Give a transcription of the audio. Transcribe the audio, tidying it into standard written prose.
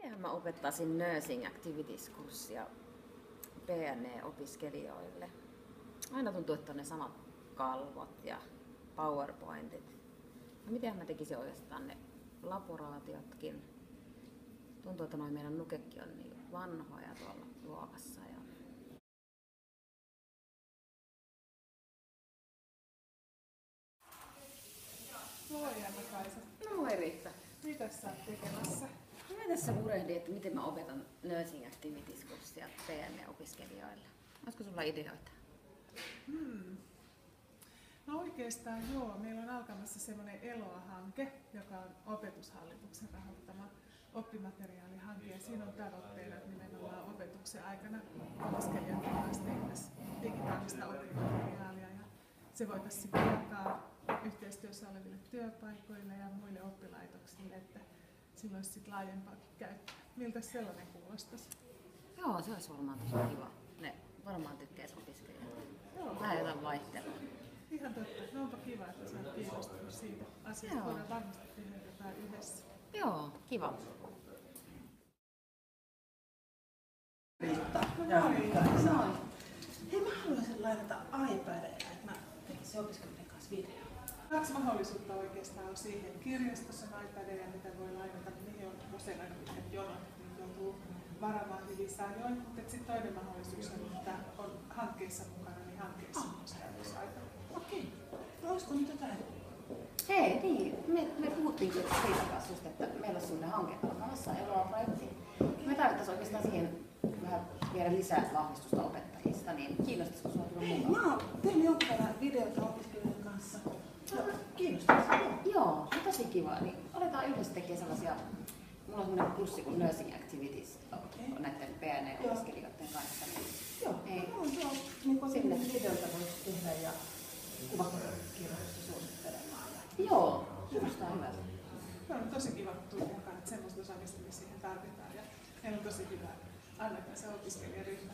Mitenhän mä opettaisin Nursing Activities-kurssia PNE-opiskelijoille? Aina tuntuu, että on ne samat kalvot ja PowerPointit. No mitenhän mä tekisin oikeastaan ne laboraatiotkin? Tuntuu, että noi meidän nukekki on niin vanhoja tuolla luokassa. Moi Anna-Kaisa. No moi Riitta. Mitäs sä oot tekemässä? Mä tässä murehdin, että miten mä opetan Nursing Activities-kurssia PNE-opiskelijoille. Olisiko sulla ideoita? No oikeastaan joo. Meillä on alkamassa semmoinen ELOA-hanke, joka on Opetushallituksen rahoittama oppimateriaalihanke. Ja siinä on tavoitteena, että nimenomaan opetuksen aikana opiskelijat voisivat tehdä digitaalista oppimateriaalia. Ja se voitaisiin sitten jakaa yhteistyössä oleville työpaikoille ja muille oppilaitoksille, että sillä olisi sitten laajempaakin käyttöä. Miltä sellainen kuulostaisi? Joo, se olisi varmaan tosi kiva. Ne varmaan tykkäisi opiskelijat. Vähän jotain vaihtelua. Ihan totta. No onpa kiva, että sä oot kiinnostunut siitä asiasta. Voidaan varmasti tehdä jotain yhdessä. Joo, kiva. Riitta. Moi. Hei, mä haluaisin lainata iPadia, että mä tekisin opiskelijoiden kanssa videoa. 2 mahdollisuutta oikeastaan on siihen. Kirjastossa on iPadia, mitä voi lainata, mihin on usein aika pitkät jonot, niin joutuu varaamaan hyvissä ajoin. Mutta sitten toinen mahdollisuus on, että on hankkeissa mukana, niin hankkeissa on myös käytössä iPadia. Okei. No olisiko nyt jotain? Hei, niin, me puhuttiin siitä kanssa just, että meillä on sellainen hanke alkamassa, ELOA-projekti. Me tarvittaisiin oikeastaan siihen vähän vielä lisää vahvistusta opettajista, niin kiinnostaisiko sinua tulla mukaan? Mä oon tehnyt jonkun verran videoita opiskelijoiden kanssa. Kiinnostaisi. Joo, se tosi kiva. Niin aletaan yhdessä tekemään sellaisia, mulla on sellainen kurssi kuin Nursing Activities näiden PNE-opiskelijoiden kanssa. Joo, niin sinne videoita voisi tehdä ja kuvakirjoitusta suunnittelemaan. Joo, kuulostaa hyvältä. Se on tosi kiva tuntea, että semmoista osaamista me siihen tarvitaan. Ja meillä on tosi hyvä Anna-Kaisa opiskelijaryhmä.